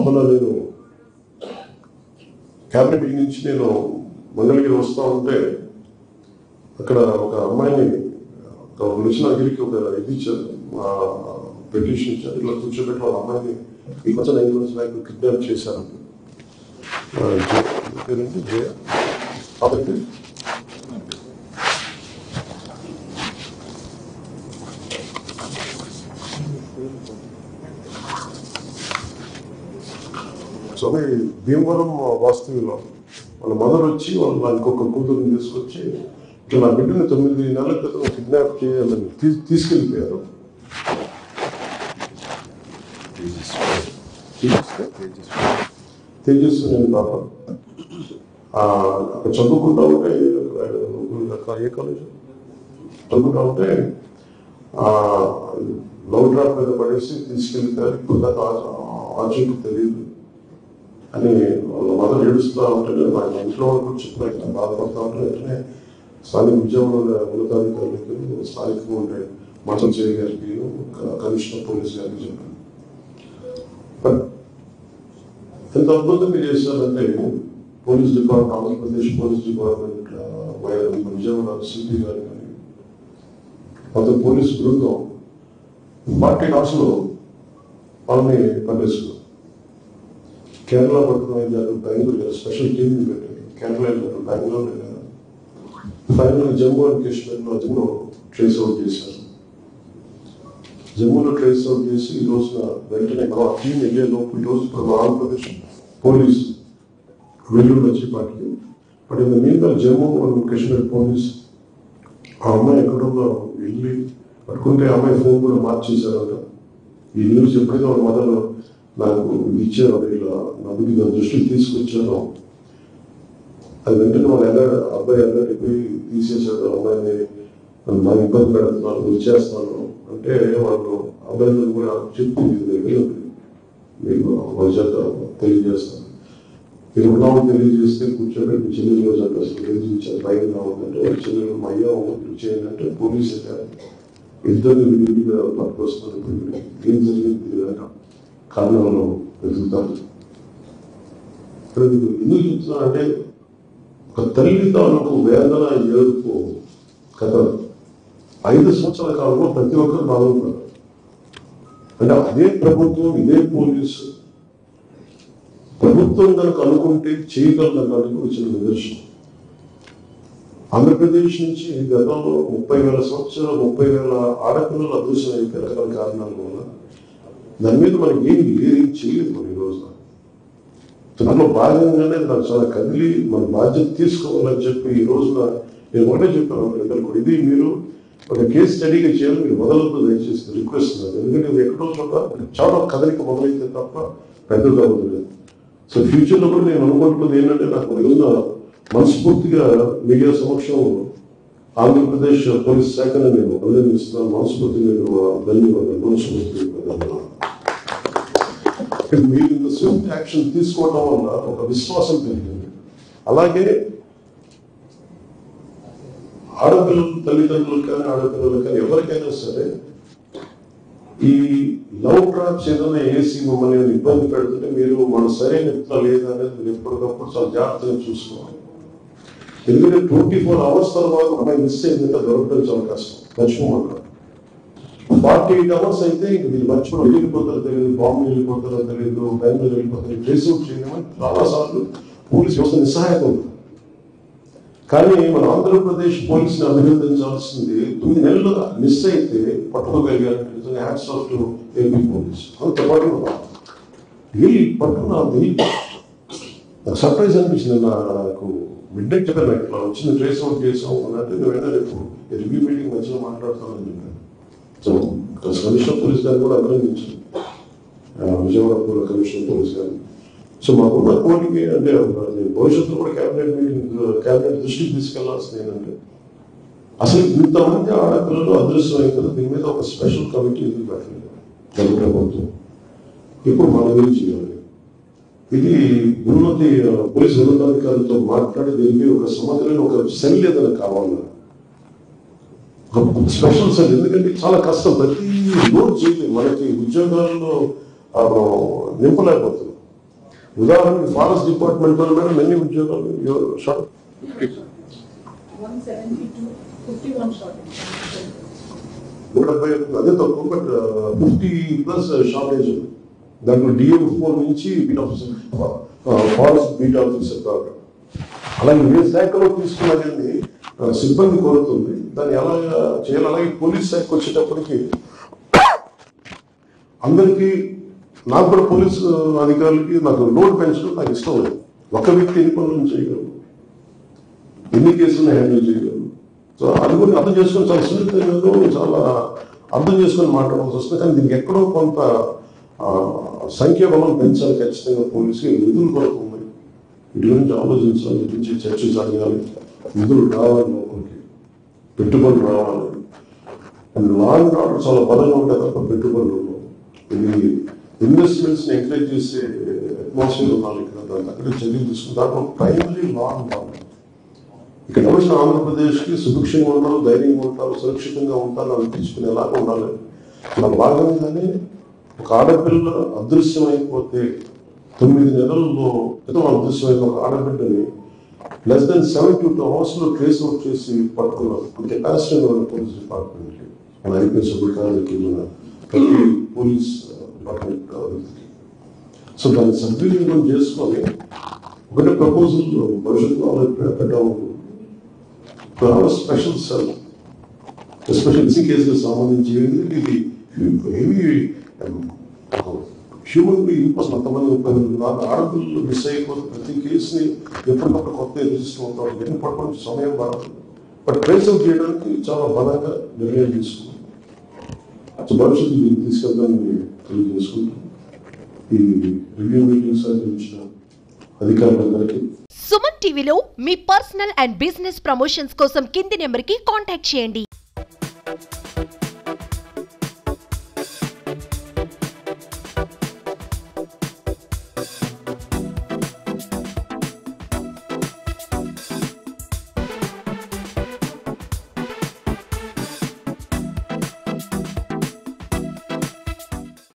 మొన్న నేను cabinet meeting నుంచి నేను మంగళగిరి వస్తూ ఉంటే అక్కడ ఒక అమ్మాయిని వచ్చిన అగిరికి ఒక ఇది ఇచ్చారు, పెటిషన్ ఇచ్చారు. ఇట్లా కూర్చోబెట్టి వాళ్ళ అమ్మాయిని ఈ కొంచెం 9 months బ్యాక్ కిడ్నాప్ చేశారు. పేరేంటి జయ కాబట్టి సో భీమవరం వాస్తవ్యంలో వాళ్ళ మదర్ వచ్చి వాళ్ళు ఇంకొక కూతురుని తీసుకొచ్చి ఇట్లా నా బిడ్డని 9 నెలల క్రితం కిడ్నాప్ చేయాలని తీసుకెళ్ళిపోయారు. తేజస్వి నేను పాప అక్కడ చదువుకుంటా ఉంటే ఏ కాలేజ్ చదువుకుంటా ఉంటే లవ్ డ్రాప్ మీద పడేసి తీసుకెళ్తారు. ఇప్పుడు దాకా ఆచూకు తెలియదు అని వాళ్ళ మదర్ ఏడుస్తూ ఉంటే మా ఇంట్లో వాళ్ళు చెప్పిన బాధపడతా ఉంటే వెంటనే స్థానిక విజయవాడ ఉన్నతాధికారులకు స్థానికంగా ఉండే మంచం చేయ గారికి కమిషనర్ పోలీస్ గారికి చెప్పాను. ఎంత అద్భుతంగా చేశారంటే police department, Andhra Pradesh police department Vijayawada CP గారు కానీ మొత్తం పోలీసు బృందం 40 డాక్స్లో వాళ్ళని పనిచేస్తున్నారు. కేరళ పట్టుకుని బెంగళూరు స్పెషల్ టీమ్ పెట్టింది. కేరళ వెళ్ళారు, బెంగళూరు వెళ్ళారు. ఫైనల్ జమ్మూ అండ్ కాశ్మీర్లో జమ్మూ ట్రేస్ అవుట్ చేశారు. జమ్మూలో ట్రేస్ అవుట్ చేసి ఈ రోజున వెంటనే టీం వెళ్ళే లోపు ఈ రోజు ఆంధ్రప్రదేశ్ పోలీస్ వెల్లూరు వచ్చి పాటికి but in the mean Jammu and Kashmir police ఆ అమ్మాయి ఎక్కడో వెళ్ళి పట్టుకుంటే అమ్మాయి ఫోన్ కూడా మార్చేశారంట. ఈ న్యూస్ ఎప్పుడైతే వాళ్ళ మదర్ నాకు ఇచ్చారు, ఇలా నా దృష్టికి తీసుకొచ్చారు, అది వెంటనే వాళ్ళు అబ్బాయి పోయి తీసేసారు. అమ్మాయిని నాకు ఇబ్బంది పెడుతున్నాను, వచ్చేస్తాను అంటే వాళ్ళు అబ్బాయిలను కూడా చెప్పి మీకు వాళ్ళ చేత తెలియజేస్తాను. మీరు ఉన్నామో తెలియజేస్తే కూర్చోబెట్టి చెల్లెలు చేత అసలు తెలియజేశారు. పైన రావద్దంటే వాళ్ళ చెల్లెలు మా అయ్యా చేయాలంటే పోలీసు ఇద్దరు విడిగా పట్టుకొస్తున్నారు. ఏం జరిగింది తెలియక కారణంలో వెతుకుతారు. ఎందుకు చెప్తున్నానంటే ఒక తల్లి తాలూకు వేదన ఏడుపు కథ 5 సంవత్సరాల కాలంలో ప్రతి ఒక్కరు బాగుంటారు. అంటే అదే ప్రభుత్వం, ఇదే పోలీసు ప్రభుత్వం కనుక అనుకుంటే చేయగలడానికి వచ్చిన నిదర్శనం. ఆంధ్రప్రదేశ్ నుంచి గతంలో 30,000 సంవత్సరాలు 30,000 ఆడపిల్లలు అదృశ్యం అయిపోయి రకరకాల కారణాల వల్ల దాని మీద మనకి ఏం చేయలేదు. ఈ రోజున దానిలో భాగంగానే నాకు చాలా కదిలి మన బాధ్యత తీసుకోవాలని చెప్పి ఈ రోజున నేను ఒకటే చెప్పాను ఇద్దరు, ఇది మీరు ఒక కేసు స్టడీగా చేయాలి, మీరు మొదలవుతూ దయచేసి రిక్వెస్ట్ ఉన్నారు. ఎందుకంటే ఇది ఎక్కడో చోట చాలా కదలిక మొదలైతే తప్ప పెద్దగా అవుతుంది. సో ఫ్యూచర్లో కూడా నేను అనుకుంటున్నది ఏంటంటే నాకు రోజున మనస్ఫూర్తిగా మీడియా సమక్షం ఆంధ్రప్రదేశ్ పోలీస్ శాఖను నేను అభినందిస్తున్నాను. మనస్ఫూర్తిగా ధన్యవాదాలు. మీరు ఇంత స్విఫ్ట్ యాక్షన్ తీసుకోవడం వల్ల ఒక విశ్వాసం పెరిగింది. అలాగే ఆడపిల్లలు తల్లిదండ్రులు కానీ ఆడపిల్లలు కానీ ఎవరికైనా సరే ఈ లవ్ ట్రాప్స్ ఏదైనా వేసి మమ్మల్ని ఇబ్బంది పెడుతుంటే మీరు మన సరైన ఎట్లా లేదా అనేది మీరు ఎప్పటికప్పుడు చాలా జాగ్రత్తగా చూసుకోవాలి. ఎందుకంటే 24 hours తర్వాత అమ్మాయి మిస్ అయిందంటే దొరకడం చాలా కష్టం, మర్చిపోమంటారు. 48 hours అయితే ఇంక మీరు మర్చిపోవడం, వెళ్ళిపోతారో తెలియదు, బాంబు వెళ్ళిపోతారో తెలియదు, బెంగళూరు వెళ్ళిపోతారు, ట్రేస్ అవుట్ చేయడం చాలాసార్లు పోలీస్ వ్యవస్థ నిస్సహాయత ఉంది. కానీ మన ఆంధ్రప్రదేశ్ పోలీసుని అభినందించాల్సింది 9 నెలలు మిస్ అయితే పట్టుకోగలిగారు. Hats off to AP police. అంత పట్టుకున్నది నాకు సర్ప్రైజ్ అనిపించింది. నాకు మిడ్నైట్ చెప్పాను, నాకు ఇట్లా వచ్చింది, ట్రేస్ అవుట్ చేసాం అంటే వెంటనే రేపు రివ్యూ మీటింగ్ మధ్యలో మాట్లాడతానని చెప్పాను. సో కమిషనర్ పోలీస్ గారిని కూడా అభినందించాను, విజయవాడ కమిషనర్ పోలీస్ గారిని. సో మాకున్న కోరిక అంటే భవిష్యత్తులో కూడా క్యాబినెట్ దృష్టికి తీసుకెళ్లాల్సింది ఏంటంటే అసలు ఇంతమంది ఆడపిల్లలు అదృశ్యమైన కదా, దీని మీద ఒక స్పెషల్ కమిటీ ఎందుకు పెట్టలేదు ప్రభుత్వం? ఇప్పుడు మనం ఏం చేయాలి? ఇది ఉన్నతి పోలీసు ఉన్నతాధికారులతో మాట్లాడి దీనికి ఒక సమగ్రమైన ఒక సెల్ ఏదైనా కావాలి, ఒక స్పెషల్ సెల్. ఎందుకంటే చాలా కష్టం, ప్రతి రోజు చేయలేదు, మనకి ఉద్యోగాల్లో నింపలేకపోతున్నాం. ఉదాహరణకి ఫారెస్ట్ డిపార్ట్మెంట్ లో మేడం ఎన్ని ఉద్యోగాలు షార్ట్ 172 అదే తక్కువ, బట్ 50+ షార్టేజ్. దాంట్లో DM4 నుంచి beat officer, forest beat officer దాకా. అలాగే ఏ శాఖలో తీసుకున్నా కానీ సిబ్బంది కోరుతుంది, దాన్ని ఎలా చేయాలి. అలాగే పోలీస్ శాఖకు వచ్చేటప్పటికి అందరికీ, నాకు కూడా పోలీసు అధికారులకి నాకు లోడ్ పెంచడం నాకు ఇష్టం లేదు. ఒక వ్యక్తి ఎన్ని పనులను చేయగలరు, ఎన్ని కేసులను హ్యాండిల్ చేయగలరు. సో అది కూడా అర్థం చేసుకొని చాలా సున్నితంగా చాలా అర్థం చేసుకొని మాట్లాడాల్సి వస్తుంది. కానీ దీనికి ఎక్కడో కొంత సంఖ్యాబలం పెంచాలి ఖచ్చితంగా. పోలీసుకి నిధులు కొరకు ఉన్నాయి, వీటి గురించి ఆలోచించాలి, వీటి గురించి చర్చ జరగాలి, నిధులు రావాలి, లోపలికి పెట్టుబడులు రావాలి. అండ్ లా అండ్ ఆర్డర్ చాలా బలంగా ఉంటాయి తప్ప పెట్టుబడులు ఉండవు. ఇది ఇన్వెస్ట్మెంట్స్ ని ఎంకరేజ్ చేసే అట్మాస్ఫియర్ ఉండాలి ఇక్కడ. దాని అక్కడ చర్యలు తీసుకుని దాంట్లో ప్రైమరీ లా ఉండాలి. ఇక్కడ వచ్చిన ఆంధ్రప్రదేశ్కి సుభిక్షంగా ఉంటారు, ధైర్యంగా ఉంటారు, సురక్షితంగా ఉంటారు అనిపించుకునేలాగా ఉండాలి. ఇలా భాగంగానే ఒక ఆడపిల్ల అదృశ్యమైపోతే 9 నెలల్లో క్రితం అదృశ్యమైన ఒక ఆడబిడ్డని <72 hours ట్రేస్ అవుట్ చేసి పట్టుకున్నారు. కెపాసిటీ పోలీస్ డిపార్ట్మెంట్కి, మన ఐపీఎస్ అధికారులకి, మన ప్రతి పోలీస్ డిపార్ట్మెంట్. సో దాన్ని సద్వినియోగం చేసుకొని ఒకటే ప్రపోజల్ భవిష్యత్తులో పెట్టడం, స్పెషల్ సెల్ ఎస్పెషల్ ఈ కేసులకు సంబంధించి ఇది హెవీ హ్యూమన్ బీయింగ్ అంతమంది ఆడపిల్లలు మిస్ అయిపోతే ప్రతి కేసుని ఎప్పటికప్పుడు కొత్త రిజిస్టర్ అవుతాం. ఎన్ని పట్టుకోవడం సమయం పడదు, బట్ ట్రేస్ అవుట్ చేయడానికి చాలా బలంగా నిర్ణయం తీసుకున్నాం. సో భవిష్యత్తు దీన్ని తీసుకెళ్తానని తెలియజేసుకుంటాం. ఈ రివ్యూ మీటింగ్స్ అందించిన అధికారులందరికీ. సుమన్ టీవీలో మీ పర్సనల్ అండ్ బిజినెస్ ప్రమోషన్స్ కోసం కింది నెంబర్కి కాంటాక్ట్ చేయండి.